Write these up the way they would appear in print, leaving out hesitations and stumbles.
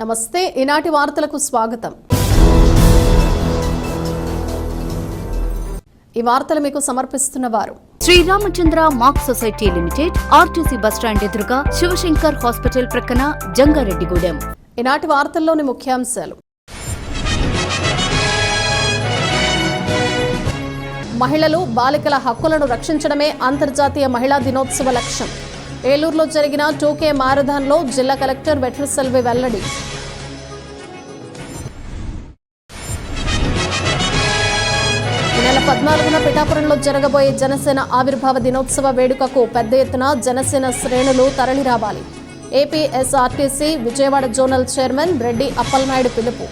నమస్తే ఈనాటి వార్తలకు స్వాగతం। ఈ వార్తలు మీకు సమర్పిస్తున్న వారు Shri Ramachandra mark society limited, RTC bus stand ఎదురుగా, శివశంకర్ హాస్పిటల్ ప్రక్కన, జంగారెడ్డిగూడెం। ఈనాటి వార్తల్లోని ముఖ్యాంశాలు: మహిళలు బాలికల హక్కులను రక్షించడమే అంతర్జాతీయ మహిళా దినోత్సవ లక్ష్యం। ఏలూరులో జరిగిన 2K మారథాన్లో జిల్లా కలెక్టర్ వెట్రిసెల్వి వెల్లడి। ఈ నెల 14న పిఠాపురంలో జరగబోయే జనసేన ఆవిర్భావ దినోత్సవ వేడుకకు పెద్ద ఎత్తున జనసేన శ్రేణులు తరలిరావాలి। APSRTC Vijayawada zonal chairman Reddy Appalanaidu పిలుపు।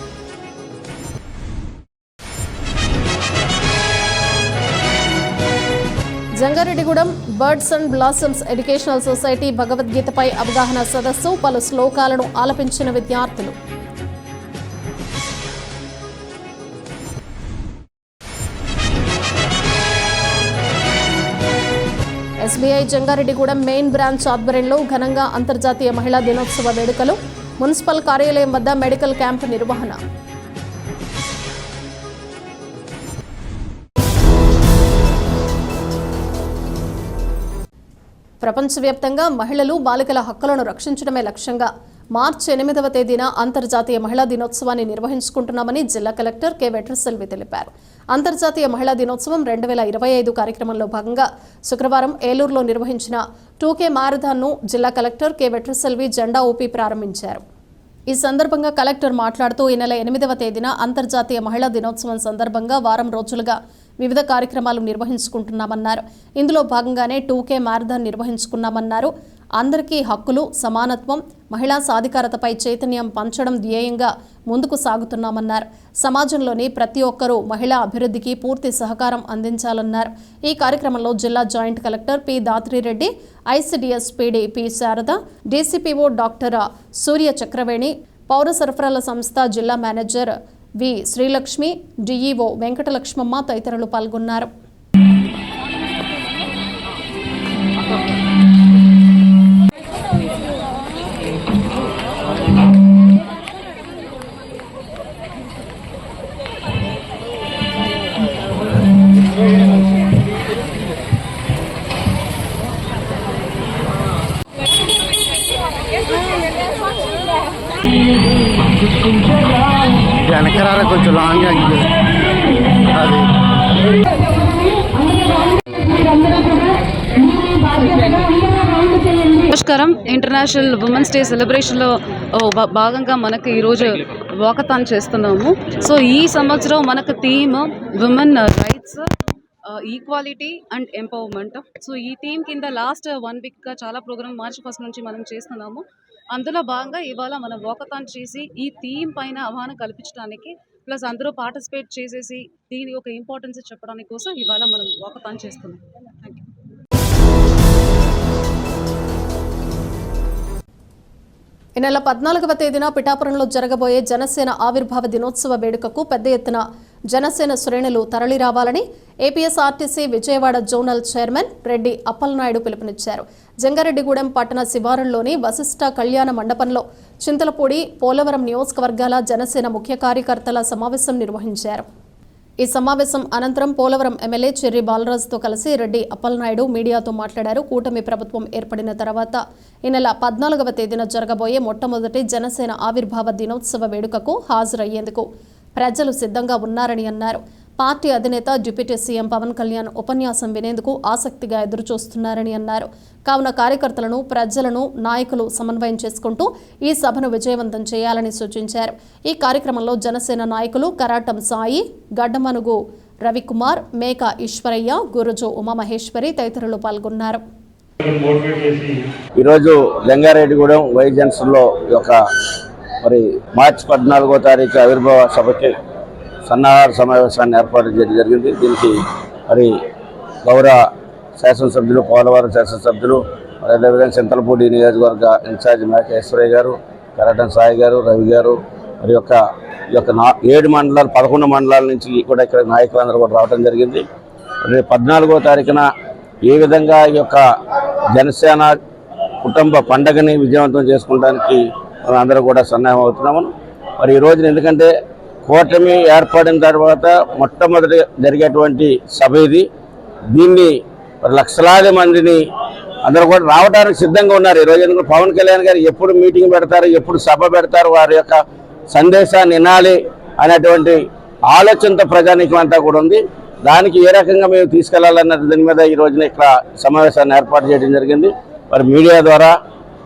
Jangareddygudem birds and blossoms educational society భగవద్గీతపై అవగాహన సదస్సు, పలు శ్లోకాలను ఆలపించిన విద్యార్థులు। ఎస్బీఐ జంగారెడ్డిగూడెం మెయిన్ బ్రాంచ్ ఆధ్వర్యంలో ఘనంగా అంతర్జాతీయ మహిళా దినోత్సవ వేడుకలు, మున్సిపల్ కార్యాలయం వద్ద మెడికల్ క్యాంపు నిర్వహణ। ప్రపంచవ్యాప్తంగా మహిళలు బాలికల హక్కులను రక్షించడమే లక్ష్యంగా మార్చి 8వ తేదీన అంతర్జాతీయ మహిళా దినోత్సవాన్ని నిర్వహించుకుంటున్నామని జిల్లా కలెక్టర్ కె వెట్రిసెల్వి తెలిపారు। అంతర్జాతీయ మహిళా దినోత్సవం 2025 కార్యక్రమంలో భాగంగా శుక్రవారం ఏలూరులో నిర్వహించిన 2K మారథాన్ను జిల్లా కలెక్టర్ కె వెట్రిసెల్వి జెండా ఊపి ప్రారంభించారు। ఈ సందర్భంగా కలెక్టర్ మాట్లాడుతూ ఈ నెల 8వ తేదీన అంతర్జాతీయ మహిళా దినోత్సవం సందర్భంగా వారం రోజులుగా వివిధ కార్యక్రమాలు నిర్వహించుకుంటున్నామన్నారు। ఇందులో భాగంగానే 2K మారథాన్ నిర్వహించుకున్నామన్నారు। అందరికీ హక్కులు, సమానత్వం, మహిళా సాధికారతపై చైతన్యం పంచడం ధ్యేయంగా ముందుకు సాగుతున్నామన్నారు। సమాజంలోని ప్రతి ఒక్కరూ మహిళా అభివృద్ధికి పూర్తి సహకారం అందించాలన్నారు। ఈ కార్యక్రమంలో జిల్లా joint collector P Dhatri Reddy, ICDS PD P Sharada, DCPO doctor Surya Chakraveni, పౌర సరఫరాల సంస్థ జిల్లా manager V Srilakshmi, DEO Venkatalakshmamma తదితరులు పాల్గొన్నారు। వెనకరారా కొంచెం లాంగ్ అది నమస్కారం। ఇంటర్నేషనల్ ఉమెన్స్ డే సెలబ్రేషన్లో భాగంగా మనకు ఈరోజు వాకథాన్ చేస్తున్నాము। సో ఈ సంవత్సరం మనకు theme women rights, equality and empowerment. So ఈ థీమ్ కింద లాస్ట్ 1 వీక్గా చాలా ప్రోగ్రామ్ మార్చి 1 నుంచి మనం చేస్తున్నాము। అందులో భాగంగా ఇవాళ మనం వాకథాన్ చేసి ఈ థీమ్ పైన అవగాహన కల్పించడానికి, ప్లస్ అందరూ పార్టిసిపేట్ చేసేసి దీని ఒక ఇంపార్టెన్స్ చెప్పడానికి కోసం ఇవాళ మనం వాకథాన్ చేస్తున్నాం। Thank you. ఈ నెల 14వ తేదీన పిఠాపురంలో జరగబోయే జనసేన ఆవిర్భావ దినోత్సవ వేడుకకు పెద్ద ఎత్తున జనసేన శ్రేణులు తరలిరావాలని APSRTC Vijayawada zonal chairman Reddy Appalanaidu పిలుపునిచ్చారు। జంగారెడ్డిగూడెం పట్టణ శివారుల్లోని వశిష్ఠ కళ్యాణ మండపంలో చింతలపూడి, పోలవరం నియోజకవర్గాల జనసేన ముఖ్య కార్యకర్తల సమావేశం నిర్వహించారు। ఈ సమావేశం అనంతరం పోలవరం ఎమ్మెల్యే చెర్రి బాలరాజుతో కలిసి రెడ్డి అప్పలనాయుడు మీడియాతో మాట్లాడారు। కూటమి ప్రభుత్వం ఏర్పడిన తర్వాత ఈ నెల 14వ తేదీన జరగబోయే మొట్టమొదటి జనసేన ఆవిర్భావ దినోత్సవ వేడుకకు హాజరయ్యేందుకు ప్రజలు సిద్ధంగా ఉన్నారని అన్నారు। పార్టీ అధినేత డిప్యూటీ సీఎం పవన్ కళ్యాణ్ ఉపన్యాసం వినేందుకు ఆసక్తిగా ఎదురుచూస్తున్నారని అన్నారు। కావున కార్యకర్తలను, ప్రజలను, నాయకులు సమన్వయం చేసుకుంటూ ఈ సభను విజయవంతం చేయాలని సూచించారు। ఈ కార్యక్రమంలో జనసేన నాయకులు కరాటం సాయి, గడ్డమనుగు రవికుమార్, మేక ఈశ్వరయ్య, గురుజు ఉమామహేశ్వరి తదితరులు పాల్గొన్నారు। ఈరోజు జంగారెడ్డిగూడెం వై జంక్షన్లో మరి మార్చి 14వ తారీఖు ఆవిర్భావ సభకి సన్నాహార సమావేశాన్ని ఏర్పాటు చేయడం జరిగింది। దీనికి మరి గౌరవ శాసనసభ్యులు, పోలవరం శాసనసభ్యులు, అదేవిధంగా చింతలపూడి నియోజకవర్గ ఇన్ఛార్జ్ మేక ఈశ్వరయ్య గారు, కరాటం సాయి గారు, రవి గారు, మరి ఈ యొక్క 7 మండలాలు 11 మండలాల నుంచి కూడా ఇక్కడ నాయకులందరూ కూడా రావడం జరిగింది। రేపు 14వ తారీఖున ఏ విధంగా ఈ యొక్క జనసేన కుటుంబ పండగని విజయవంతం చేసుకోవడానికి అందరూ కూడా సన్నాహం అవుతున్నాము. మరి ఈ రోజున ఎందుకంటే కూటమి ఏర్పడిన తర్వాత మొట్టమొదటి జరిగేటువంటి సభ ఇది. దీన్ని లక్షలాది మందిని అందరూ కూడా రావడానికి సిద్ధంగా ఉన్నారు. ఈ రోజు ఎందుకంటే పవన్ కళ్యాణ్ గారు ఎప్పుడు మీటింగ్ పెడతారు, ఎప్పుడు సభ పెడతారు, వారి యొక్క సందేశాన్ని వినాలి అనేటువంటి ఆలోచనతో ప్రజానీకం అంతా కూడా ఉంది. దానికి ఏ రకంగా మేము తీసుకెళ్లాలన్న దాని మీద ఈ రోజున ఇక్కడ సమావేశాన్ని ఏర్పాటు చేయడం జరిగింది. మరి మీడియా ద్వారా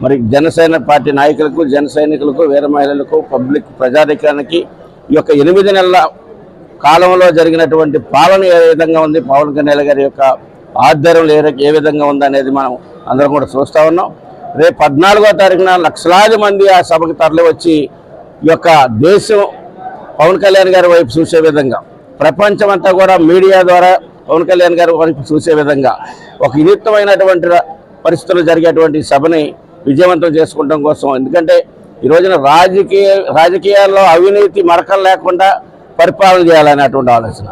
మరి జనసేన పార్టీ నాయకులకు, జన సైనికులకు, వీర మహిళలకు, పబ్లిక్ ప్రజానీకానికి ఈ యొక్క 8 నెలల కాలంలో జరిగినటువంటి పాలన ఏ విధంగా ఉంది, పవన్ కళ్యాణ్ గారి యొక్క ఆధ్వర్యంలో ఏ విధంగా ఉందనేది మనం అందరం కూడా చూస్తూ ఉన్నాం. రేపు 14వ తారీఖున లక్షలాది మంది ఆ సభకు తరలి వచ్చి ఈ యొక్క దేశం పవన్ కళ్యాణ్ గారి వైపు చూసే విధంగా, ప్రపంచం అంతా కూడా మీడియా ద్వారా పవన్ కళ్యాణ్ గారి వైపు చూసే విధంగా ఒక వినూత్నమైనటువంటి పరిస్థితులు జరిగేటువంటి సభని విజయవంతం చేసుకోవడం కోసం, ఎందుకంటే ఈ రోజున రాజకీయాల్లో అవినీతి మరకలు లేకుండా పరిపాలన చేయాలనేటువంటి ఆలోచన.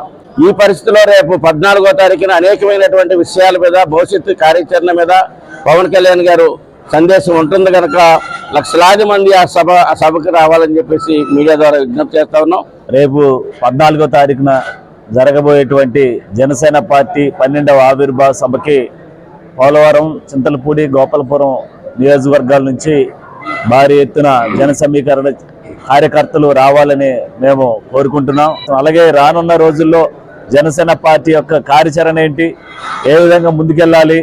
ఈ పరిస్థితిలో రేపు 14వ తారీఖున అనేకమైనటువంటి విషయాల మీద, భవిష్యత్తు కార్యాచరణ మీద పవన్ కళ్యాణ్ గారు సందేశం ఉంటుంది కనుక లక్షలాది మంది ఆ సభకు రావాలని చెప్పేసి మీడియా ద్వారా విజ్ఞప్తి చేస్తా ఉన్నాం. రేపు 14వ తారీఖున జరగబోయేటువంటి జనసేన పార్టీ 12వ ఆవిర్భావ సభకి పోలవరం, చింతలపూడి, గోపాలపురం నియోజకవర్గాల నుంచి భారీ ఎత్తున జన సమీకరణ కార్యకర్తలు రావాలని మేము కోరుకుంటున్నాం. అలాగే రానున్న రోజుల్లో జనసేన పార్టీ యొక్క కార్యాచరణ ఏంటి, ఏ విధంగా ముందుకెళ్ళాలి,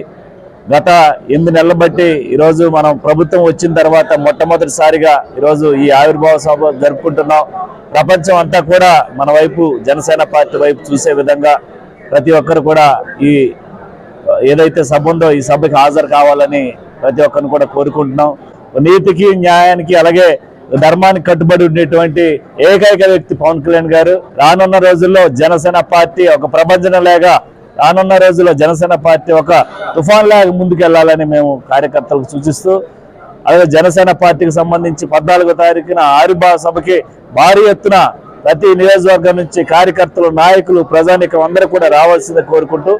గత 8 నెలల బట్టి ఈరోజు మనం ప్రభుత్వం వచ్చిన తర్వాత మొట్టమొదటిసారిగా ఈరోజు ఈ ఆవిర్భావ సభ జరుపుకుంటున్నాం. ప్రపంచం అంతా కూడా మన వైపు, జనసేన పార్టీ వైపు చూసే విధంగా ప్రతి ఒక్కరు కూడా ఈ ఏదైతే సభ ఉందో ఈ సభకి హాజరు కావాలని ప్రతి ఒక్కరిని కూడా కోరుకుంటున్నాం. నీతికి, న్యాయానికి, అలాగే ధర్మానికి కట్టుబడి ఉండేటువంటి ఏకైక వ్యక్తి పవన్ కళ్యాణ్ గారు. రానున్న రోజుల్లో జనసేన పార్టీ ఒక ప్రపంచం లేగా, రానున్న రోజుల్లో జనసేన పార్టీ ఒక తుఫాన్ లాగా ముందుకెళ్లాలని మేము కార్యకర్తలకు సూచిస్తూ, అలాగే జనసేన పార్టీకి సంబంధించి 14వ తారీఖున ఆవిర్భావ సభకి భారీ ఎత్తున ప్రతి నియోజకవర్గం నుంచి కార్యకర్తలు, నాయకులు, ప్రజానీకం అందరూ కూడా రావాల్సిందని కోరుకుంటూ,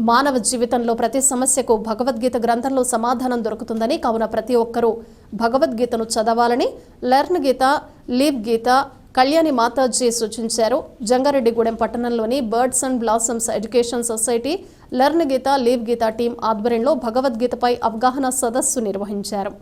మానవ జీవితంలో ప్రతి సమస్యకు భగవద్గీత గ్రంథంలో సమాధానం దొరుకుతుందని, కావున ప్రతి ఒక్కరూ భగవద్గీతను చదవాలని లెర్న్ గీత, లీవ్ గీత కళ్యాణి మాతాజీ సూచించారు. జంగారెడ్డిగూడెం పట్టణంలోని birds and blossoms education society learn Gita, live Gita team ఆధ్వర్యంలో భగవద్గీతపై అవగాహన సదస్సు నిర్వహించారు.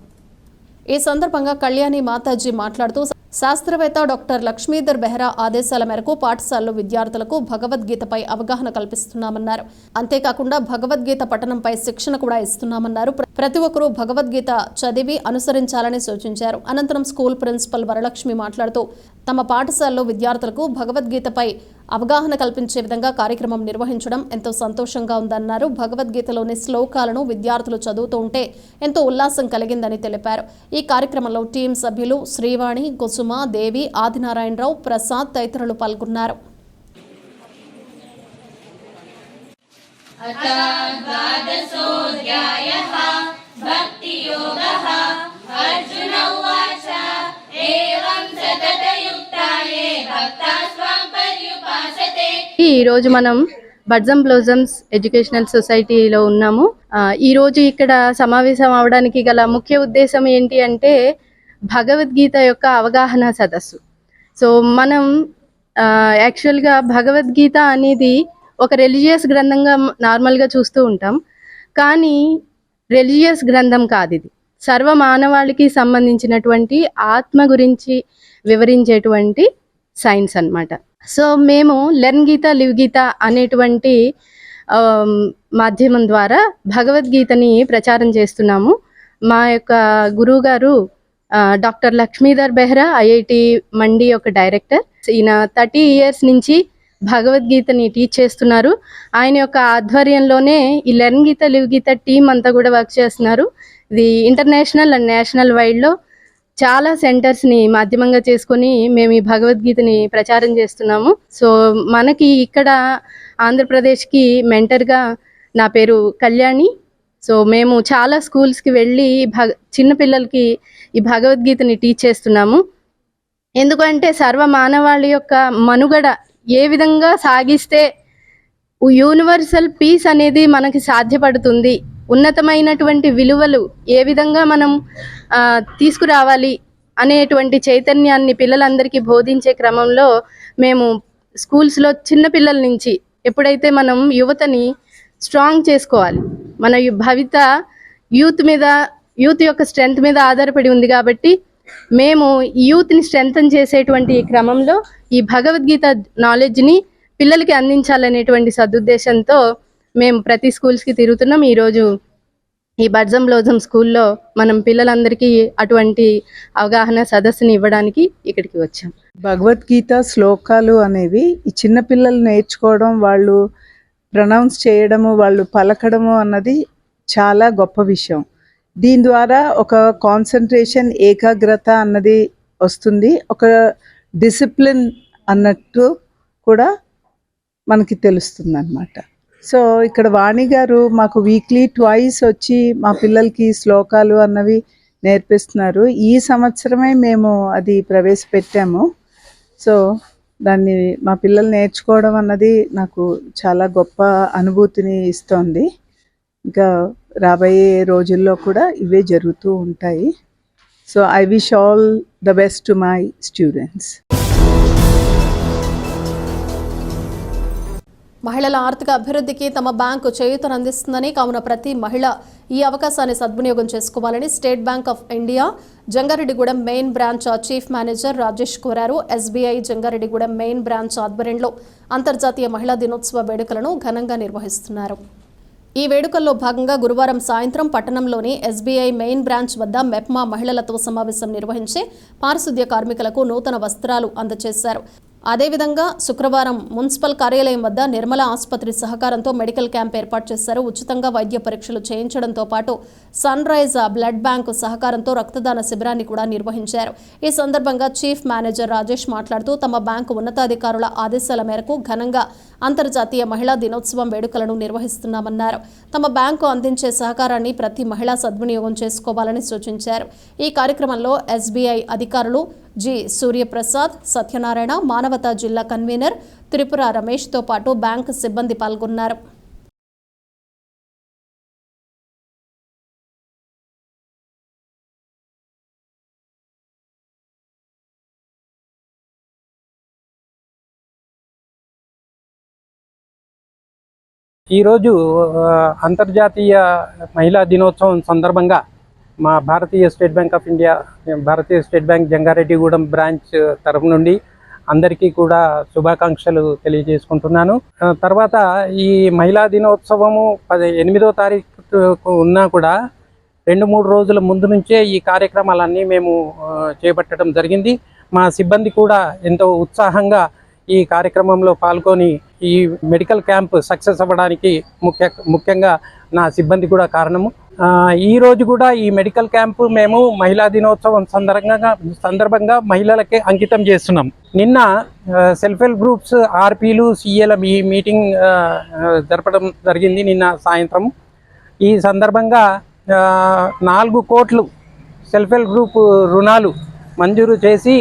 ఈ సందర్భంగా కళ్యాణి మాతాజీ మాట్లాడుతూ, శాస్త్రవేత్త డాక్టర్ లక్ష్మీధర్ బెహ్రా ఆదేశాల మేరకు పాఠశాలలో విద్యార్థులకు భగవద్గీతపై అవగాహన కల్పిస్తున్నామన్నారు. అంతేకాకుండా భగవద్గీత పఠనంపై శిక్షణ కూడా ఇస్తున్నామన్నారు. ప్రతి ఒక్కరూ భగవద్గీత చదివి అనుసరించాలని సూచించారు. అనంతరం స్కూల్ ప్రిన్సిపల్ వరలక్ష్మి మాట్లాడుతూ, తమ పాఠశాలలో విద్యార్థులకు భగవద్గీతపై అవగాహన కల్పించే విధంగా కార్యక్రమం నిర్వహించడం ఎంతో సంతోషంగా ఉందన్నారు. భగవద్గీతలోని శ్లోకాలను విద్యార్థులు చదువుతూ ఉంటే ఎంతో ఉల్లాసం కలిగిందని తెలిపారు. ఈ కార్యక్రమంలో టీం సభ్యులు శ్రీవాణి, కుసుమ, దేవి, ఆదినారాయణరావు, ప్రసాద్ తదితరులు పాల్గొన్నారు. ఈరోజు మనం బర్డ్స్ అండ్ బ్లాసమ్స్ ఎడ్యుకేషనల్ సొసైటీలో ఉన్నాము. ఈరోజు ఇక్కడ సమావేశం అవడానికి గల ముఖ్య ఉద్దేశం ఏంటి అంటే భగవద్గీత యొక్క అవగాహన సదస్సు. సో మనం యాక్చువల్గా భగవద్గీత అనేది ఒక రిలీజియస్ గ్రంథంగా నార్మల్గా చూస్తూ ఉంటాం, కానీ రిలీజియస్ గ్రంథం కాదు ఇది. సర్వ మానవాళికి సంబంధించినటువంటి ఆత్మ గురించి వివరించేటువంటి సైన్స్ అన్నమాట. సో మేము లెర్న్ గీత, లివ్ గీత అనేటువంటి మాధ్యమం ద్వారా భగవద్గీతని ప్రచారం చేస్తున్నాము. మా యొక్క గురువు గారు డాక్టర్ లక్ష్మీధర్ బెహ్రా, ఐఐటి మండి యొక్క డైరెక్టర్. ఈయన 30 years నుంచి భగవద్గీతని టీచ్ చేస్తున్నారు. ఆయన యొక్క ఆధ్వర్యంలోనే ఈ లెర్న్ గీత, లివ్ గీత టీం అంతా కూడా వర్క్ చేస్తున్నారు. ఇది ఇంటర్నేషనల్ అండ్ నేషనల్ వైడ్లో చాలా సెంటర్స్ని మాధ్యమంగా చేసుకొని మేము ఈ భగవద్గీతని ప్రచారం చేస్తున్నాము. సో మనకి ఇక్కడ ఆంధ్రప్రదేశ్కి మెంటర్గా నా పేరు కళ్యాణి. సో మేము చాలా స్కూల్స్కి వెళ్ళి చిన్నపిల్లలకి ఈ భగవద్గీతని టీచ్ చేస్తున్నాము. ఎందుకంటే సర్వ మానవాళి యొక్క మనుగడ ఏ విధంగా సాగిస్తే యూనివర్సల్ పీస్ అనేది మనకి సాధ్యపడుతుంది ఉన్నతమైనటువంటి విలువలు ఏ విధంగా మనం తీసుకురావాలి అనేటువంటి చైతన్యాన్ని పిల్లలందరికీ బోధించే క్రమంలో మేము స్కూల్స్లో చిన్న పిల్లల నుంచి ఎప్పుడైతే మనం యువతని స్ట్రాంగ్ చేసుకోవాలి, మన భవిత యూత్ యొక్క స్ట్రెంగ్త్ మీద ఆధారపడి ఉంది కాబట్టి మేము యూత్ని స్ట్రెంగ్తన్ చేసేటువంటి క్రమంలో ఈ భగవద్గీత నాలెడ్జ్ని పిల్లలకి అందించాలనేటువంటి సదుద్దేశంతో మేము ప్రతి స్కూల్స్కి తిరుగుతున్నాం. ఈరోజు ఈ బడ్జం బ్లోజం స్కూల్లో మనం పిల్లలందరికీ అటువంటి అవగాహన సదస్సుని ఇవ్వడానికి ఇక్కడికి వచ్చాం. భగవద్గీత శ్లోకాలు అనేవి ఈ చిన్నపిల్లలు నేర్చుకోవడం, వాళ్ళు ప్రొనౌన్స్ చేయడము, వాళ్ళు పలకడము అన్నది చాలా గొప్ప విషయం. దీని ద్వారా ఒక కాన్సన్ట్రేషన్, ఏకాగ్రత అన్నది వస్తుంది. ఒక డిసిప్లిన్ అన్నట్టు కూడా మనకి తెలుస్తుంది అన్నమాట. సో ఇక్కడ వాణి గారు మాకు వీక్లీ ట్వైస్ వచ్చి మా పిల్లలకి శ్లోకాలు అన్నవి నేర్పిస్తున్నారు. ఈ సంవత్సరమే మేము అది ప్రవేశపెట్టాము. సో దాన్ని మా పిల్లలు నేర్చుకోవడం అన్నది నాకు చాలా గొప్ప అనుభూతిని ఇస్తోంది. ఇంకా రాబోయే రోజుల్లో కూడా ఇవే జరుగుతూ ఉంటాయి. So I wish all the best to my students. మహిళల ఆర్థిక అభివృద్ధికి తమ బ్యాంకు చేయూతనందిస్తుందని, కావున ప్రతి మహిళ ఈ అవకాశాన్ని సద్వినియోగం చేసుకోవాలని state Bank of India Jangareddygudem main branch chief manager Rajesh కోరారు. ఎస్బీఐ జంగారెడ్డిగూడెం మెయిన్ బ్రాంచ్ ఆధ్వర్యంలో అంతర్జాతీయ మహిళా దినోత్సవ వేడుకలను ఘనంగా నిర్వహిస్తున్నారు. ఈ వేడుకల్లో భాగంగా గురువారం సాయంత్రం పట్టణంలోని ఎస్బీఐ మెయిన్ బ్రాంచ్ వద్ద మెప్మా మహిళలతో సమావేశం నిర్వహించి పారిశుద్ధ్య కార్మికులకు నూతన వస్త్రాలు అందజేశారు. అదేవిధంగా శుక్రవారం మున్సిపల్ కార్యాలయం వద్ద నిర్మల ఆసుపత్రి సహకారంతో మెడికల్ క్యాంప్ ఏర్పాటు చేశారు. ఉచితంగా వైద్య పరీక్షలు చేయించడంతో పాటు సన్ రైజ్ బ్లడ్ బ్యాంకు సహకారంతో రక్తదాన శిబిరాన్ని కూడా నిర్వహించారు. ఈ సందర్భంగా చీఫ్ మేనేజర్ రాజేష్ మాట్లాడుతూ తమ బ్యాంకు ఉన్నతాధికారుల ఆదేశాల మేరకు ఘనంగా అంతర్జాతీయ మహిళా దినోత్సవం వేడుకలను నిర్వహిస్తున్నామన్నారు. తమ బ్యాంకు అందించే సహకారాన్ని ప్రతి మహిళ సద్వినియోగం చేసుకోవాలని సూచించారు. ఈ కార్యక్రమంలో ఎస్బీఐ అధికారులు జి సూర్యప్రసాద్, సత్యనారాయణ, మానవతా జిల్లా కన్వీనర్ త్రిపుర రమేష్తో పాటు బ్యాంకు సిబ్బంది పాల్గొన్నారు. ఈరోజు అంతర్జాతీయ మహిళా దినోత్సవం సందర్భంగా మా భారతీయ స్టేట్ బ్యాంక్ ఆఫ్ ఇండియా, భారతీయ స్టేట్ బ్యాంక్ జంగారెడ్డిగూడెం బ్రాంచ్ తరఫు నుండి అందరికీ కూడా శుభాకాంక్షలు తెలియజేసుకుంటున్నాను. తర్వాత ఈ మహిళా దినోత్సవము 8వ తారీఖు ఉన్నా కూడా 2-3 రోజుల ముందు నుంచే ఈ కార్యక్రమాలన్నీ మేము చేపట్టడం జరిగింది. మా సిబ్బంది కూడా ఎంతో ఉత్సాహంగా ఈ కార్యక్రమంలో పాల్గొని ఈ మెడికల్ క్యాంప్ సక్సెస్ అవ్వడానికి ముఖ్యంగా నా సిబ్బంది కూడా కారణము. ఈ రోజు కూడా ఈ మెడికల్ క్యాంపు మేము మహిళా దినోత్సవం సందర్భంగా మహిళలకే అంకితం చేస్తున్నాం. నిన్న సెల్ఫ్ హెల్ప్ గ్రూప్స్, ఆర్పీలు, సిఏల మీటింగ్ జరపడం జరిగింది నిన్న సాయంత్రం. ఈ సందర్భంగా 4 కోట్లు సెల్ఫ్ హెల్ప్ గ్రూప్ రుణాలు మంజూరు చేసి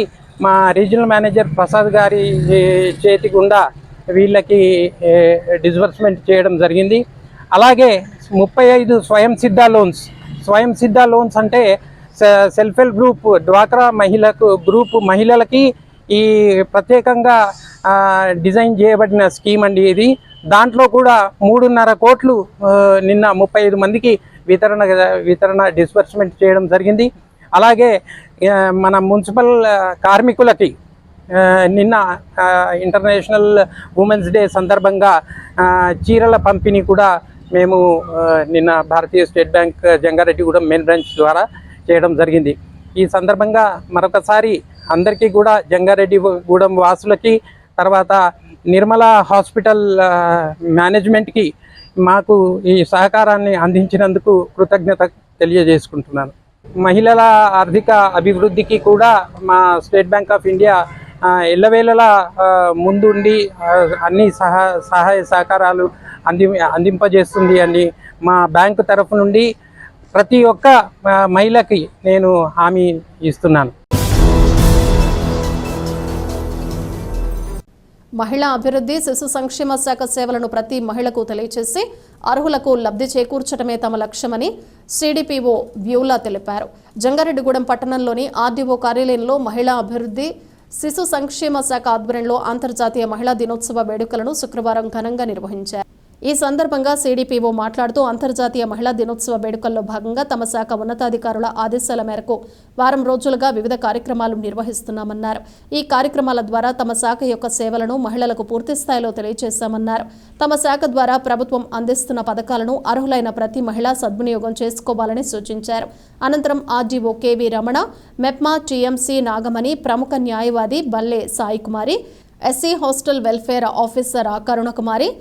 మా రీజనల్ మేనేజర్ ప్రసాద్ గారి చేతి గుండా వీళ్ళకి డిస్బర్స్మెంట్ చేయడం జరిగింది. అలాగే 35 స్వయం సిద్ధ లోన్స్ అంటే సెల్ఫ్ హెల్ప్ గ్రూప్ డ్వాక్రా మహిళలకి ఈ ప్రత్యేకంగా డిజైన్ చేయబడిన స్కీమ్ అండి ఇది. దాంట్లో కూడా 3.5 కోట్లు నిన్న 35 మందికి వితరణ డిస్బర్స్మెంట్ చేయడం జరిగింది. అలాగే మన మున్సిపల్ కార్మికులకి నిన్న ఇంటర్నేషనల్ ఉమెన్స్ డే సందర్భంగా చీరల పంపిణీ కూడా మేము నిన్న భారతీయ State Bank Jangareddygudem main branch ద్వారా చేయడం జరిగింది. ఈ సందర్భంగా మరొకసారి అందరికీ కూడా జంగారెడ్డిగూడెం వాసులకి, తర్వాత నిర్మల హాస్పిటల్ మేనేజ్మెంట్కి మాకు ఈ సహకారాన్ని అందించినందుకు కృతజ్ఞత తెలియజేసుకుంటున్నాను. మహిళల ఆర్థిక అభివృద్ధికి కూడా మా స్టేట్ బ్యాంక్ ఆఫ్ ఇండియా ఎల్లవేళలా ముందుండి అన్ని సహాయ సహకారాలు అందింపజేస్తుంది అని మా బ్యాంకు తరఫు నుండి ప్రతి ఒక్క మహిళకి నేను హామీ ఇస్తున్నాను. మహిళా అభివృద్ధి శిశు సంక్షేమ శాఖ సేవలను ప్రతి మహిళకు తెలియజేసి అర్హులకు లబ్ధి చేకూర్చడమే తమ లక్ష్యమని సిడిపిఓ బ్యూలా తెలిపారు. జంగారెడ్డిగూడెం పట్టణంలోని ఆర్డీఓ కార్యాలయంలో మహిళా అభివృద్ధి శిశు సంక్షేమ శాఖ ఆధ్వర్యంలో అంతర్జాతీయ మహిళా దినోత్సవ వేడుకలను శుక్రవారం ఘనంగా నిర్వహించారు. ఈ సందర్భంగా సిడిపిఓ మాట్లాడుతూ అంతర్జాతీయ మహిళా దినోత్సవ వేడుకల్లో భాగంగా తమ శాఖ ఉన్నతాధికారుల ఆదేశాల మేరకు వారం రోజులుగా వివిధ కార్యక్రమాలు నిర్వహిస్తున్నామన్నారు. ఈ కార్యక్రమాల ద్వారా తమ శాఖ యొక్క సేవలను మహిళలకు పూర్తి స్థాయిలో తెలియజేశామన్నారు. తమ శాఖ ద్వారా ప్రభుత్వం అందిస్తున్న పథకాలను అర్హులైన ప్రతి మహిళ సద్వినియోగం చేసుకోవాలని సూచించారు. అనంతరం RDO KV Ramana, MEPMA TMC Nagamani, ప్రముఖ న్యాయవాది Balle Saikumari, SC hostel welfare officer Karunakumari,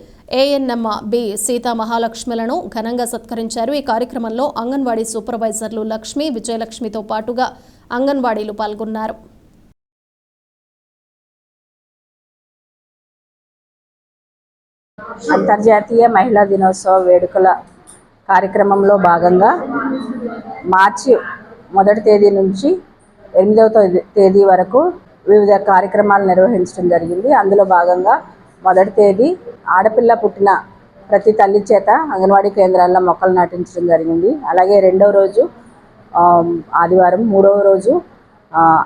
ANM B Seetha మహాలక్ష్మిలను ఘనంగా సత్కరించారు. ఈ కార్యక్రమంలో అంగన్వాడీ సూపర్వైజర్లు లక్ష్మి, విజయలక్ష్మితో పాటుగా అంగన్వాడీలు పాల్గొన్నారు. అంతర్జాతీయ మహిళా దినోత్సవ వేడుకల కార్యక్రమంలో భాగంగా మార్చి 1వ తేదీ నుంచి 8వ తేదీ వరకు వివిధ కార్యక్రమాలు నిర్వహించడం జరిగింది. అందులో భాగంగా 1వ తేదీ ఆడపిల్ల పుట్టిన ప్రతి తల్లి చేత అంగన్వాడీ కేంద్రాల్లో మొక్కలు నాటించడం జరిగింది. అలాగే 2వ రోజు ఆదివారం, 3వ రోజు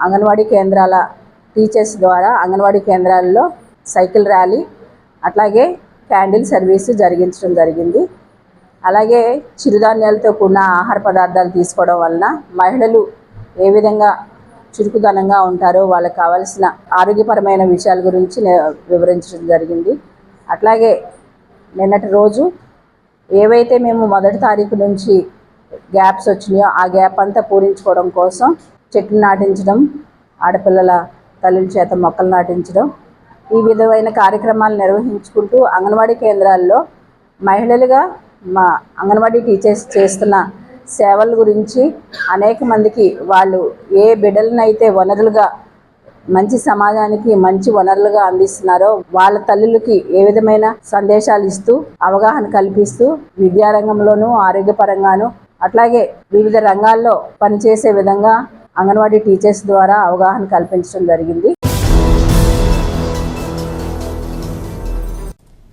అంగన్వాడీ కేంద్రాల టీచర్స్ ద్వారా అంగన్వాడీ కేంద్రాల్లో సైకిల్ ర్యాలీ, అట్లాగే క్యాండిల్ సర్వీసు జరిగించడం జరిగింది. అలాగే చిరుధాన్యాలతో కూడిన ఆహార పదార్థాలు తీసుకోవడం వలన మహిళలు ఏ విధంగా చురుకుదనంగా ఉంటారో వాళ్ళకి కావాల్సిన ఆరోగ్యపరమైన విషయాల గురించి వివరించడం జరిగింది. అట్లాగే నిన్నటి రోజు ఏవైతే మేము 1వ తారీఖు నుంచి గ్యాప్స్ వచ్చినాయో ఆ గ్యాప్ అంతా పూరించుకోవడం కోసం చెట్లు నాటించడం, ఆడపిల్లల తల్లుల చేత మొక్కలు నాటించడం, ఈ విధమైన కార్యక్రమాలు నిర్వహించుకుంటూ అంగన్వాడీ కేంద్రాల్లో మహిళలుగా మా అంగన్వాడీ టీచర్స్ చేస్తున్న సేవల గురించి అనేక మందికి వాళ్ళు ఏ బిడ్డలనైతే వనరులుగా మంచి సమాజానికి మంచి వనరులుగా అందిస్తున్నారో వాళ్ళ తల్లులకి ఏ విధమైన సందేశాలు ఇస్తూ అవగాహన కల్పిస్తూ విద్యారంగంలోనూ ఆరోగ్యపరంగాను అట్లాగే వివిధ రంగాల్లో పనిచేసే విధంగా అంగన్వాడీ టీచర్స్ ద్వారా అవగాహన కల్పించడం జరిగింది.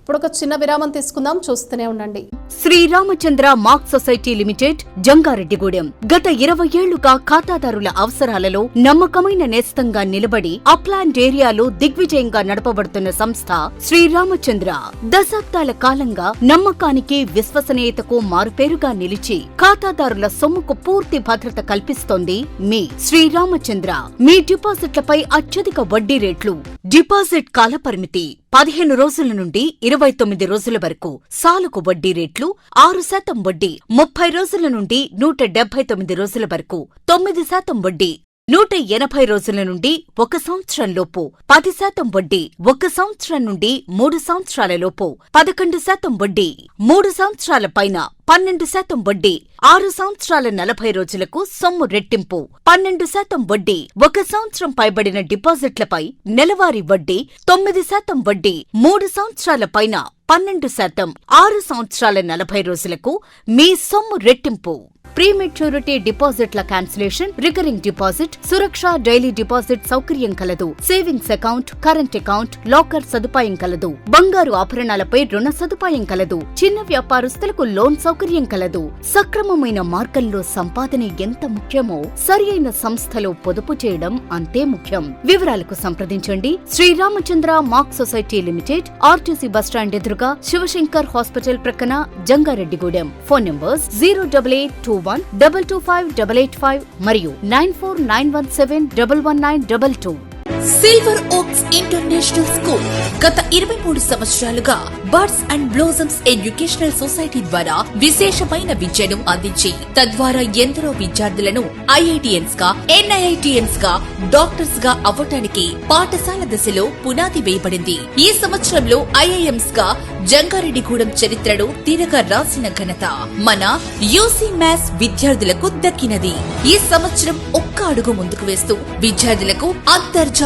ఇప్పుడు ఒక చిన్న విరామం తీసుకుందాం, చూస్తూనే ఉండండి. Sriramachandra mark society limited, Jangareddygudem. గత 20 ఏళ్లుగా ఖాతాదారుల అవసరాలలో నమ్మకమైన నేస్తంగా నిలబడి అప్లాండ్ ఏరియాలో దిగ్విజయంగా నడపబడుతున్న సంస్థ శ్రీరామచంద్ర. దశాబ్దాల కాలంగా నమ్మకానికి, విశ్వసనీయతకు మారుపేరుగా నిలిచి ఖాతాదారుల సొమ్ముకు పూర్తి భద్రత కల్పిస్తోంది మీ శ్రీరామచంద్ర. మీ డిపాజిట్లపై అత్యధిక వడ్డీ రేట్లు, డిపాజిట్ కాలపరిమితి 15 రోజుల నుండి 29 రోజుల వరకు, సాలుకు వడ్డీ రేట్లు 6% వడ్డీ, 30 రోజుల నుండి 179 రోజుల వరకు 9% వడ్డీ, 180 రోజుల నుండి 1 సంవత్సరం లోపు 10% వడ్డీ, 1 సంవత్సరం నుండి 3 సంవత్సరాల లోపు 11% వడ్డీ, 3 సంవత్సరాల పైన 12% వడ్డీ, 6 సంవత్సరాల 40 రోజులకు సొమ్ము రెట్టింపు 12% వడ్డీ, 1 సంవత్సరం పైబడిన డిపాజిట్లపై నెలవారీ వడ్డీ 9% వడ్డీ, 3 సంవత్సరాల పైన 12%, 6 సంవత్సరాల 40 రోజులకు మీ సొమ్ము రెట్టింపు. ప్రీమెచ్యూరిటీ డిపాజిట్ల క్యాన్సిలేషన్, రికరింగ్ డిపాజిట్, సురక్ష డైలీ డిపాజిట్ సౌకర్యం కలదు. Savings account, current account, locker సదుపాయం కలదు. బంగారు ఆభరణాలపై రుణ సదుపాయం కలదు. చిన్న వ్యాపారస్తులకు లోన్ సౌకర్యం కలదు. సక్రమమైన మార్గంలో సంపాదన ఎంత ముఖ్యమో సరియైన సంస్థలో పొదుపు చేయడం అంతే ముఖ్యం. వివరాలకు సంప్రదించండి. Sriramachandra mark society limited, RTC bus stand ఎదురుగా, శివశంకర్ హాస్పిటల్ ప్రక్కన, జంగారెడ్డిగూడెం. ఫోన్ నంబర్స్ 08821225885 మరియు 9491711922. సిల్వర్ ఓక్స్ ఇంటర్నేషనల్ స్కూల్ గత 23 సంవత్సరాలుగా birds and blossoms educational society ద్వారా విశేషమైన విద్యను అందించి తద్వారా ఎందరో విద్యార్థులను ఐఐటిఎన్స్ గా, ఎన్ఐఐటిఎన్స్ గా, డాక్టర్స్ గా అవ్వటానికి పాఠశాల దశలో పునాది వేయబడింది. ఈ సంవత్సరంలో ఐఐఎంస్ గా జంగారెడ్డిగూడెం చరిత్రను తిరగ రాసిన ఘనత మన యూసీ మ్యాథ్స్ విద్యార్థులకు దక్కినది. ఈ సంవత్సరం ఒక్క అడుగు ముందుకు వేస్తూ విద్యార్థులకు అంతర్జాతీయ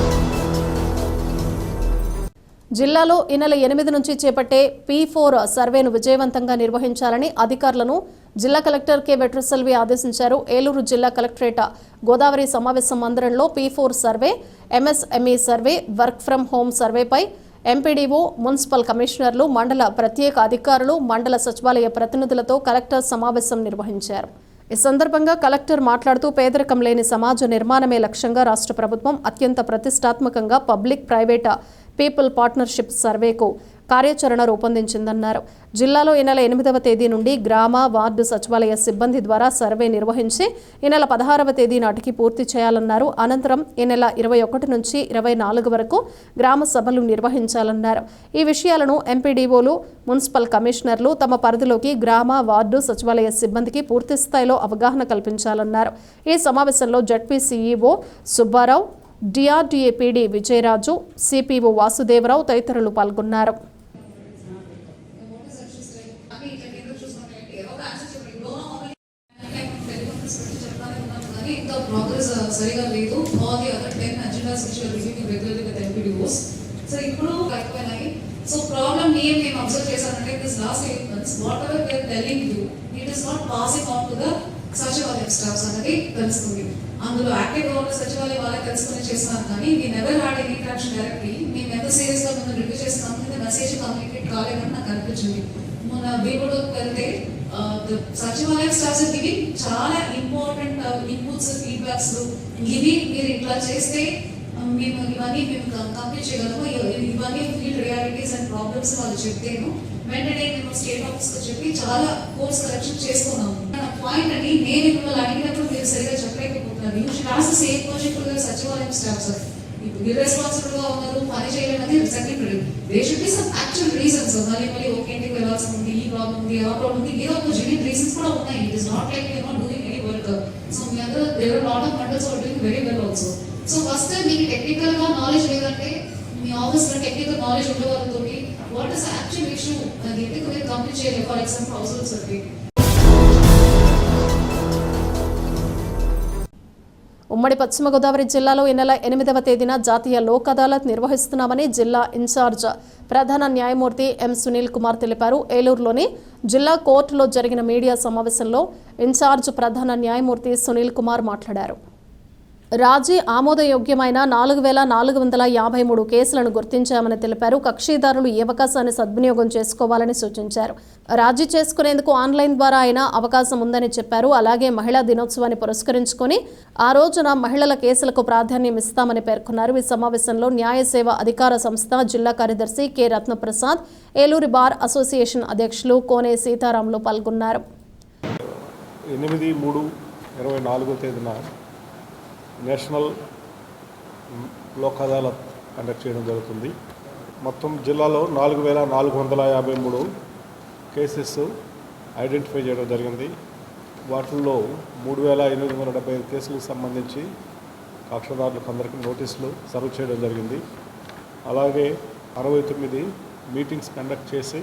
జిల్లాలో ఈ నెల 8 నుంచి చేపట్టే P4 సర్వేను విజయవంతంగా నిర్వహించాలని అధికారులను జిల్లా కలెక్టర్ కె వెట్రిసెల్వి ఆదేశించారు. ఏలూరు జిల్లా కలెక్టరేట్ గోదావరి సమావేశ మందిరంలో P4 సర్వే, MSME సర్వే, వర్క్ ఫ్రం హోం సర్వేపై ఎంపీడీఓ, మున్సిపల్ కమిషనర్లు, మండల ప్రత్యేక అధికారులు, మండల సచివాలయ ప్రతినిధులతో కలెక్టర్ సమావేశం నిర్వహించారు. ఈ సందర్భంగా కలెక్టర్ మాట్లాడుతూ పేదరికం లేని సమాజ నిర్మాణమే లక్ష్యంగా రాష్ట్ర ప్రభుత్వం అత్యంత ప్రతిష్టాత్మకంగా పబ్లిక్ ప్రైవేట్ పీపుల్ పార్ట్నర్షిప్ సర్వేకు కార్యాచరణ రూపొందించిందన్నారు. జిల్లాలో ఈ నెల 8వ తేదీ నుండి గ్రామ, వార్డు సచివాలయ సిబ్బంది ద్వారా సర్వే నిర్వహించి ఈ నెల 16వ తేదీ నాటికి పూర్తి చేయాలన్నారు. అనంతరం ఈ నెల 21 నుంచి 24 వరకు గ్రామ సభలు నిర్వహించాలన్నారు. ఈ విషయాలను ఎంపీడీఓలు, మున్సిపల్ కమిషనర్లు తమ పరిధిలోకి గ్రామ, వార్డు సచివాలయ సిబ్బందికి పూర్తి స్థాయిలో అవగాహన కల్పించాలన్నారు. ఈ సమావేశంలో ZP CEO Subbarao, DRDA PD Vijayaraju, CPO Vasudevarao తదితరులు పాల్గొన్నారు. సరిగా లేదు. All the other 10 agendas which are reviewing regularly with MPDOs. So ఇప్పుడు అయిపోయినాయి. సో ప్రాబ్లం నేను అబ్జర్వ్ చేశానంటే this last 8 months whatever they are telling you it is not passing on to the sachivalayam staffs అనేది తెలుస్తుంది. అందులో యాక్టివ్గా ఉన్న సచివాలయం వాళ్ళకి తెలుసుకుని చేస్తున్నారు కానీ we never had any interaction directly. మేము ఎంత సీరియస్గా ముందు రివ్యూ చేస్తున్నాము మెసేజ్ కమ్యూనికేట్ కాలేదని నాకు అనిపించింది. మొన్న వీడియోకి వెళ్తే సచివాలయం స్టాఫ్స్ గివింగ్ చాలా ఇంపార్టెంట్ ఇన్పుట్స్, ఫీడ్బ్యాక్స్. ఇవి మీరు ఇట్లా చేస్తే మేము కంప్లీట్ చేయగలము, ఇవన్నీ ఫీల్డ్ రియాలిటీస్ అండ్ ప్రాబ్లమ్స్ వాళ్ళు చెప్తేను వెంటనే మేము స్టేట్ ఆఫీస్కి చెప్పి చాలా కోర్స్ కరెక్షన్ చేసుకున్నాము. పాయింట్ అని నేను మిమ్మల్ని అడిగినప్పుడు మీరు సరిగా చెప్పలేకపోతున్నారు. You should ask the same question Sachivalayam staff sir. Irresponsible గా ఉన్నారు, పని చేయలేమది secondary. They should be some actual reasons. మళ్ళీ ఓకే ఇంటికి వెళ్ళాల్సి ఉంది, ఈ ప్రాబ్లం ఉంది, ఆ ప్రాబ్లం ఉంది, ఏదో ఒక జెన్యూన్ రీజన్స్ కూడా ఉన్నాయి. It is not like you're not doing any work. So మీ అందరూ there are lot of mandals are doing very well also. So first మీకు టెక్నికల్ గా నాలెడ్జ్ లేదంటే మీ ఆఫీస్ లో టెక్నికల్ నాలెడ్జ్ ఉండే వాళ్ళతోటి వాట్ ఇస్ యాక్చువల్ ఇష్యూ అది ఎందుకు మీరు కంప్లీట్ చేయలేదు. For example house hold survey. ఉమ్మడి పశ్చిమ గోదావరి జిల్లాలో ఈ నెల 8వ తేదీన జాతీయ లోక్ అదాలత్ నిర్వహిస్తున్నామని జిల్లా ఇన్ఛార్జ్ ప్రధాన న్యాయమూర్తి ఎం సునీల్ కుమార్ తెలిపారు. ఏలూరులోని జిల్లా కోర్టులో జరిగిన మీడియా సమావేశంలో ఇన్ఛార్జ్ ప్రధాన న్యాయమూర్తి సునీల్ కుమార్ మాట్లాడారు. రాజీ ఆమోదయోగ్యమైన 4453 కేసులను గుర్తించామని తెలిపారు. కక్షిదారులు ఈ అవకాశాన్ని సద్వినియోగం చేసుకోవాలని సూచించారు. రాజీ చేసుకునేందుకు ఆన్లైన్ ద్వారా అయినా అవకాశం ఉందని చెప్పారు. అలాగే మహిళా దినోత్సవాన్ని పురస్కరించుకొని ఆ రోజున మహిళల కేసులకు ప్రాధాన్యం ఇస్తామని పేర్కొన్నారు. ఈ సమావేశంలో న్యాయ సేవ అధికార సంస్థ జిల్లా కార్యదర్శి K Ratnaprasad, Eluru bar association అధ్యక్షులు కోనే సీతారాములు పాల్గొన్నారు. 8/3/24 తేదీన నేషనల్ లోక్ అదాలత్ కండక్ట్ చేయడం జరుగుతుంది. మొత్తం జిల్లాలో 4453 కేసెస్ ఐడెంటిఫై చేయడం జరిగింది. వాటిల్లో 3875 కేసులకు సంబంధించి కక్షదారులకు అందరికీ నోటీసులు సర్వ్ చేయడం జరిగింది. అలాగే 69 మీటింగ్స్ కండక్ట్ చేసి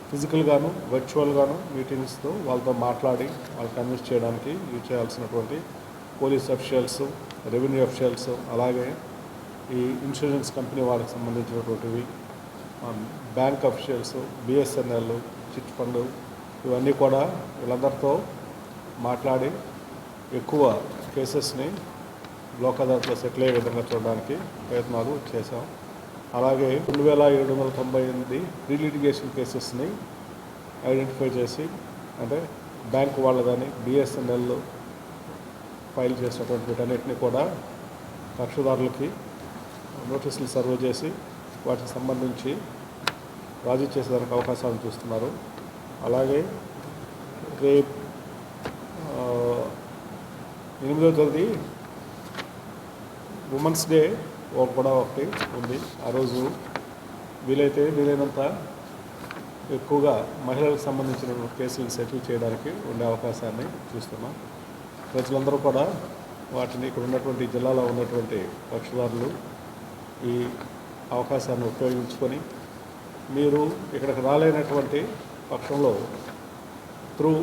ఫిజికల్గాను వర్చువల్గాను మీటింగ్స్తో వాళ్ళతో మాట్లాడి వాళ్ళు కన్విన్స్ చేయడానికి యూజ్ చేయాల్సినటువంటి పోలీస్ అఫీషియల్స్, రెవెన్యూ అఫీషియల్స్, అలాగే ఈ ఇన్సూరెన్స్ కంపెనీ వాళ్ళకి సంబంధించినటువంటివి, bank officials, BSNL, chit fund, ఇవన్నీ కూడా వీళ్ళందరితో మాట్లాడి ఎక్కువ కేసెస్ని లోక్ అదాలత్లో సెటిల్ అయ్యే విధంగా చూడడానికి ప్రయత్నాలు చేశాం. అలాగే 2798 ప్రీ లిటిగేషన్ కేసెస్ని ఐడెంటిఫై చేసి, అంటే బ్యాంకు వాళ్ళదని, బిఎస్ఎన్ఎల్ ఫైల్ చేసినటువంటి వీటన్నిటిని కూడా కక్షదారులకి నోటీసులు సర్వ్ చేసి వాటికి సంబంధించి రాజీ చేసేదానికి అవకాశాలను చూస్తున్నారు. అలాగే రేపు 8వ తేదీ ఉమెన్స్ డే కూడా ఒకటి ఉంది. ఆ రోజు వీలైనంత ఎక్కువగా మహిళలకు సంబంధించిన కేసులను సెటిల్ చేయడానికి ఉండే అవకాశాన్ని చూస్తున్నాం. ప్రజలందరూ కూడా వాటిని ఇక్కడ ఉన్నటువంటి జిల్లాలో ఉన్నటువంటి కక్షదారులు ఈ అవకాశాన్ని ఉపయోగించుకొని మీరు ఇక్కడికి రాలేనటువంటి పక్షంలో త్రూ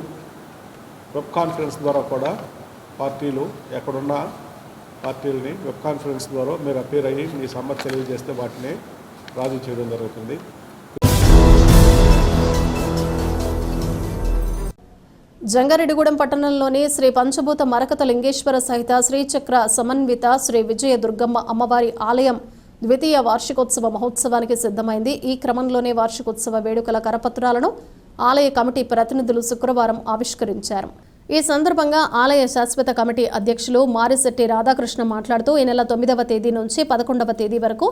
వెబ్ కాన్ఫరెన్స్ ద్వారా కూడా పార్టీలు ఎక్కడున్న పార్టీలని వెబ్ కాన్ఫరెన్స్ ద్వారా మీరు అపీర్ అయ్యి మీ సమస్య తెలియజేస్తే వాటిని రాజీ చేయడం జరుగుతుంది. జంగారెడ్డిగూడెం పట్టణంలోని శ్రీ పంచభూత మరకత లింగేశ్వర సహిత శ్రీచక్ర సమన్విత శ్రీ విజయ దుర్గమ్మ అమ్మవారి ఆలయం ద్వితీయ వార్షికోత్సవ మహోత్సవానికి సిద్ధమైంది. ఈ క్రమంలోనే వార్షికోత్సవ వేడుకల కరపత్రాలను ఆలయ కమిటీ ప్రతినిధులు శుక్రవారం ఆవిష్కరించారు. ఈ సందర్భంగా ఆలయ శాశ్వత కమిటీ అధ్యక్షులు మారిశెట్టి రాధాకృష్ణ మాట్లాడుతూ ఈ నెల 9వ తేదీ నుంచి 11వ తేదీ వరకు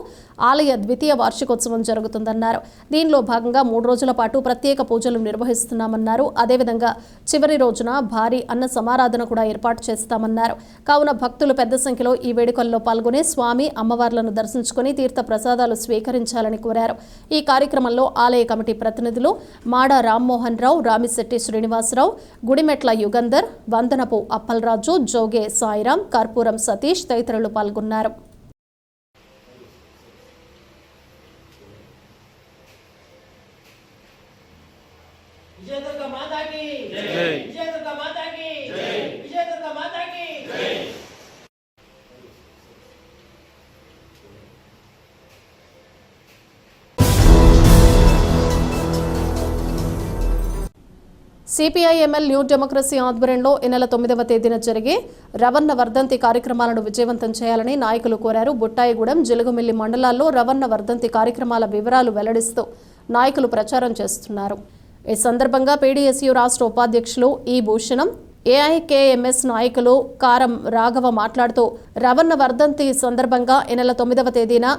ఆలయ ద్వితీయ వార్షికోత్సవం జరుగుతుందన్నారు. దీనిలో భాగంగా 3 రోజుల పాటు ప్రత్యేక పూజలు నిర్వహిస్తున్నామన్నారు. అదేవిధంగా చివరి రోజున భారీ అన్న సమారాధన కూడా ఏర్పాటు చేస్తామన్నారు. కావున భక్తులు పెద్ద సంఖ్యలో ఈ వేడుకల్లో పాల్గొని స్వామి అమ్మవార్లను దర్శించుకుని తీర్థ ప్రసాదాలు స్వీకరించాలని కోరారు. ఈ కార్యక్రమంలో ఆలయ కమిటీ ప్రతినిధులు మాడ రామ్మోహన్ రావు, రామిశెట్టి శ్రీనివాసరావు, గుడిమెట్ల యుగంధర్, వందనపు అప్పలరాజు, జోగే సాయిరాం, కర్పూరం సతీష్ తదితరులు పాల్గొన్నారు. సిపిఐఎంఎల్ న్యూ డెమోక్రసీ ఆధ్వర్యంలో ఈ నెల 9వ తేదీన జరిగే రవణ వర్ధంతి కార్యక్రమాలను విజయవంతం చేయాలని నాయకులు కోరారు. బుట్టాయిగూడెం, జిలుగుమిల్లి మండలాల్లో రవణ వర్ధంతి కార్యక్రమాల వివరాలు వెల్లడిస్తూ నాయకులు ప్రచారం చేస్తున్నారు. ఈ సందర్భంగా పీడీఎస్యూ రాష్ట్ర ఉపాధ్యక్షులు ఈ భూషణం, ఏఐకేఎంఎస్ నాయకులు కారం రాఘవ మాట్లాడుతూ రవణ వర్ధంతి సందర్భంగా ఈ నెల 9వ తేదీన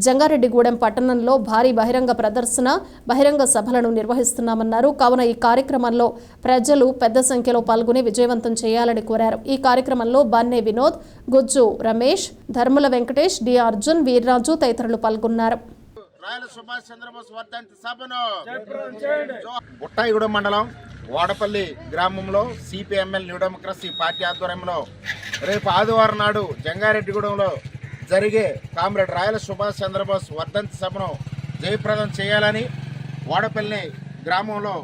జంగారెడ్డిగూడెం పట్టణంలో భారీ బహిరంగ ప్రదర్శన, బహిరంగ సభలను నిర్వహిస్తున్నామన్నారు. కావున ఈ కార్యక్రమంలో ప్రజలు పెద్ద సంఖ్యలో పాల్గొని విజయవంతం చేయాలని కోరారు. ఈ కార్యక్రమంలో బన్నే వినోద్, గుజ్జు రమేష్, ధర్ముల వెంకటేష్, డి అర్జున్, వీర్రాజు తదితరులు పాల్గొన్నారు. బుట్టాయిగూడెం మండలం వాడపల్లి గ్రామంలో సిపిఎంఎల్ న్యూ డెమోక్రసీ పార్టీ ఆధ్వర్యంలో రేపు ఆదివారం నాడు జంగారెడ్డిగూడెంలో జరిగే కామ్రేడ్ రాయల సుభాష్ చంద్రబోస్ వర్ధంతి సభను జయప్రదం చేయాలని వాడపల్లి గ్రామంలో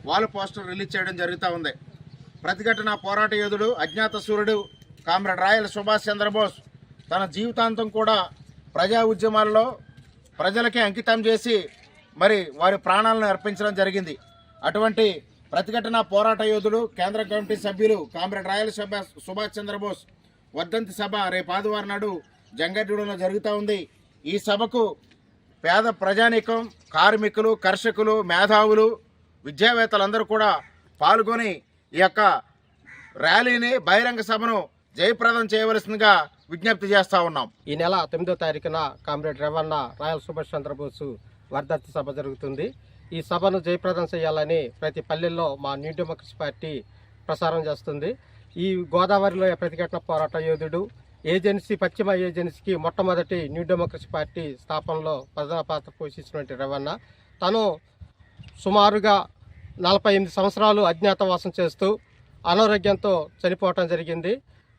వాల్ పోస్టర్ రిలీజ్ చేయడం జరుగుతూ ఉంది. ప్రతిఘటన పోరాట యోధుడు, అజ్ఞాత సూర్యుడు కామ్రేడ్ రాయల సుభాష్ చంద్రబోస్ తన జీవితాంతం కూడా ప్రజా ఉద్యమాల్లో ప్రజలకే అంకితం చేసి మరి వారి ప్రాణాలను అర్పించడం జరిగింది. అటువంటి ప్రతిఘటన పోరాట యోధుడు, కేంద్ర కమిటీ సభ్యులు కామ్రేడ్ రాయల సుభాష్ చంద్రబోస్ వర్ధంతి సభ రేపు ఆదివారం నాడు జంగారెడ్డిగూడెంలో జరుగుతూ ఉంది. ఈ సభకు పేద ప్రజానీకం, కార్మికులు, కర్షకులు, మేధావులు, విద్యావేత్తలందరూ కూడా పాల్గొని ఈ యొక్క ర్యాలీని, బహిరంగ సభను జయప్రదం చేయవలసిందిగా విజ్ఞప్తి చేస్తూ ఉన్నాం. ఈ నెల 9వ తారీఖున కామ్రేడ్ రవణ రాయల సుభాష్ చంద్రబోస్ వర్ధంతి సభ జరుగుతుంది. ఈ సభను జయప్రదం చేయాలని ప్రతి పల్లెల్లో మా న్యూ డెమోక్రసీ పార్టీ ప్రసారం చేస్తుంది. ఈ గోదావరిలో ప్రతిఘటన పోరాట యోధుడు, ఏజెన్సీ, పశ్చిమ ఏజెన్సీకి మొట్టమొదటి న్యూ డెమోక్రసీ పార్టీ స్థాపనలో ప్రధాన పాత్ర పోషించినటువంటి రవణ తను సుమారుగా 48 సంవత్సరాలు అజ్ఞాతవాసం చేస్తూ అనారోగ్యంతో చనిపోవటం జరిగింది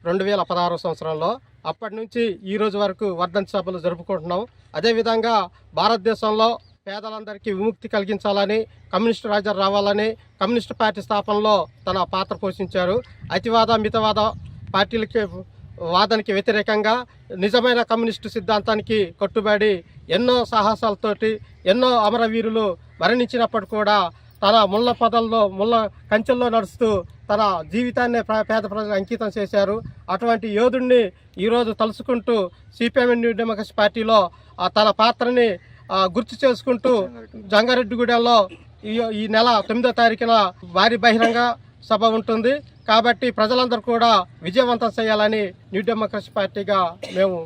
2016 సంవత్సరంలో. అప్పటి నుంచి ఈ రోజు వరకు వర్ధంతి సభలు జరుపుకుంటున్నాం. అదేవిధంగా భారతదేశంలో పేదలందరికీ విముక్తి కలిగించాలని, కమ్యూనిస్టు రాజ్యం రావాలని కమ్యూనిస్టు పార్టీ స్థాపనలో తన పాత్ర పోషించారు. అతివాద, మితవాద పార్టీలకి వాదనకి వ్యతిరేకంగా నిజమైన కమ్యూనిస్టు సిద్ధాంతానికి కట్టుబడి ఎన్నో సాహసాలతోటి ఎన్నో అమరవీరులు మరణించినప్పటికీ కూడా తన ముళ్ళ పొదల్లో, ముళ్ళ కంచెల్లో నడుస్తూ తన జీవితాన్ని పేద ప్రజలకు అంకితం చేశారు. అటువంటి యోధుడిని ఈరోజు తలుచుకుంటూ సిపిఎం న్యూ డెమోక్రసీ పార్టీలో తన పాత్రని గుర్తు చేసుకుంటూ జంగారెడ్డిగూడెంలో ఈ నెల 9వ తారీఖున భారీ బహిరంగ సభ ఉంటుంది. కాబట్టి ప్రజలందరూ కూడా విజయవంతం చేయాలని న్యూ డెమోక్రసీ పార్టీగా మేము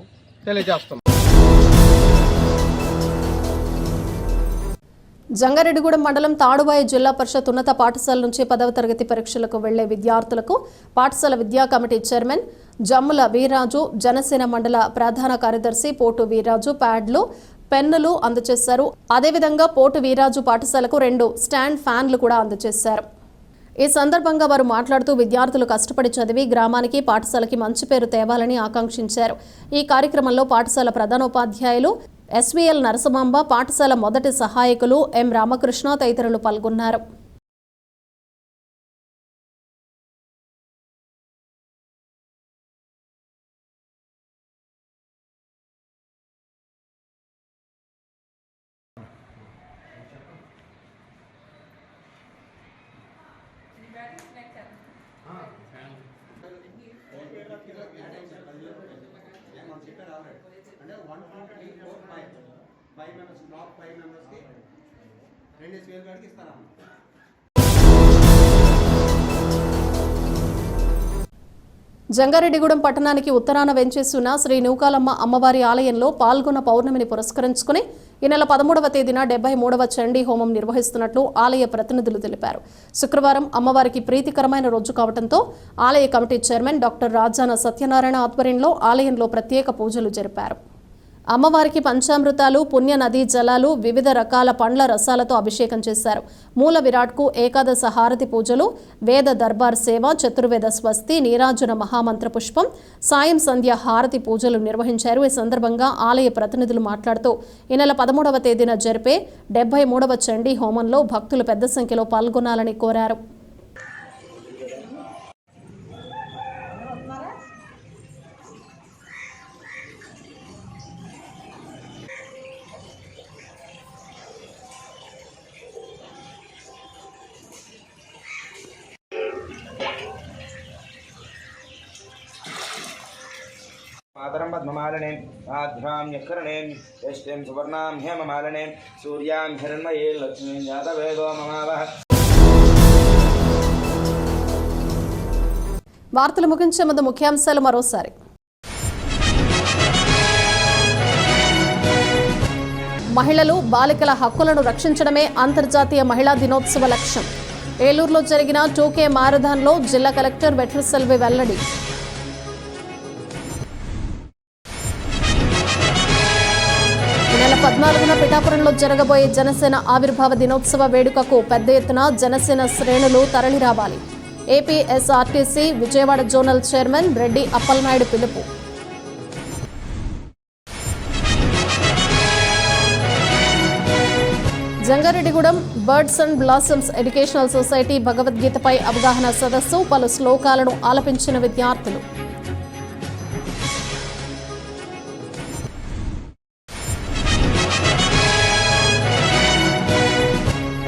తెలియజేస్తున్నాం. జంగారెడ్డిగూడెం మండలం తాడుబాయి జిల్లా పరిషత్ ఉన్నత పాఠశాల నుంచి 10వ తరగతి పరీక్షలకు వెళ్లే విద్యార్థులకు పాఠశాల విద్యా కమిటీ చైర్మన్ జమ్ముల వీర్రాజు, జనసేన మండల ప్రధాన కార్యదర్శి పోటు వీర్రాజు ప్యాడ్లు, పెన్నులు అందజేశారు. అదేవిధంగా పోటు వీర్రాజు పాఠశాలకు 2 స్టాండ్ ఫ్యాన్లు కూడా అందజేశారు. ఈ సందర్భంగా వారు మాట్లాడుతూ విద్యార్థులు కష్టపడి చదివి గ్రామానికి, పాఠశాలకి మంచి పేరు తేవాలని ఆకాంక్షించారు. ఈ కార్యక్రమంలో పాఠశాల ప్రధానోపాధ్యాయులు ఎస్వీఎల్ నరసమాంబ, పాఠశాల మొదటి సహాయకులు ఎం రామకృష్ణ తదితరులు పాల్గొన్నారు. జంగారెడ్డిగూడెం పట్టణానికి ఉత్తరాన వెంచేస్తున్న శ్రీ నూకాలమ్మ అమ్మవారి ఆలయంలో పాల్గొన్న పౌర్ణమిని పురస్కరించుకుని ఈ నెల 13వ తేదీన 73వ చండీ హోమం నిర్వహిస్తున్నట్లు ఆలయ ప్రతినిధులు తెలిపారు. శుక్రవారం అమ్మవారికి ప్రీతికరమైన రోజు కావడంతో ఆలయ committee chairman doctor Rajana Satyanarayana ఆధ్వర్యంలో ఆలయంలో ప్రత్యేక పూజలు జరిపారు. అమ్మవారికి పంచామృతాలు, పుణ్య నదీ జలాలు, వివిధ రకాల పండ్ల రసాలతో అభిషేకం చేశారు. మూల విరాట్కు ఏకాదశ హారతి పూజలు, వేద దర్బార్ సేవ, చతుర్వేద స్వస్తి, నీరాజన మహామంత్ర పుష్పం, సాయం సంధ్య హారతి పూజలు నిర్వహించారు. ఈ సందర్భంగా ఆలయ ప్రతినిధులు మాట్లాడుతూ ఈ నెల 13వ తేదీన జరిపే 73వ చండీ హోమంలో భక్తులు పెద్ద సంఖ్యలో పాల్గొనాలని కోరారు. मातरं पद्ममालिनीं आध्यां यकर्णीं यष्टिं सुवर्णां हेममालिनीं सूर्यां हिरण्मयीं लक्ष्मीं जातवेदो ममावः. వార్తలు ముగించే ముందు ముఖ్యాంశాలు మరోసారి. మహిళలు, బాలికల హక్కులను రక్షించడమే అంతర్జాతీయ మహిళా దినోత్సవ లక్ష్యం. ఏలూరులో జరిగిన 2K మారథాన్లో జిల్లా కలెక్టర్ వెట్రిసెల్వి వెల్లడి. నెల 14న పిఠాపురంలో జరగబోయే జనసేన ఆవిర్భావ దినోత్సవ వేడుకకు పెద్ద ఎత్తున జనసేన శ్రేణులు తరలిరావాలి. APSRTC Vijayawada zonal chairman Reddy Appalanaidu పిలుపు. Jangareddygudem birds and blossoms educational society భగవద్గీతపై అవగాహన సదస్సు, పలు శ్లోకాలను ఆలపించిన విద్యార్థులు.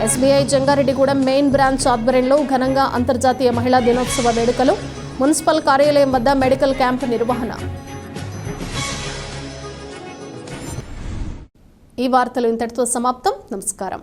ఎస్బీఐ జంగారెడ్డిగూడెం మెయిన్ బ్రాంచ్ ఆధ్వర్యంలో ఘనంగా అంతర్జాతీయ మహిళా దినోత్సవ వేడుకలు, మున్సిపల్ కార్యాలయం వద్ద మెడికల్ క్యాంపు నిర్వహణ. ఈ వార్తలు ఇంతటితో సమాప్తం. నమస్కారం.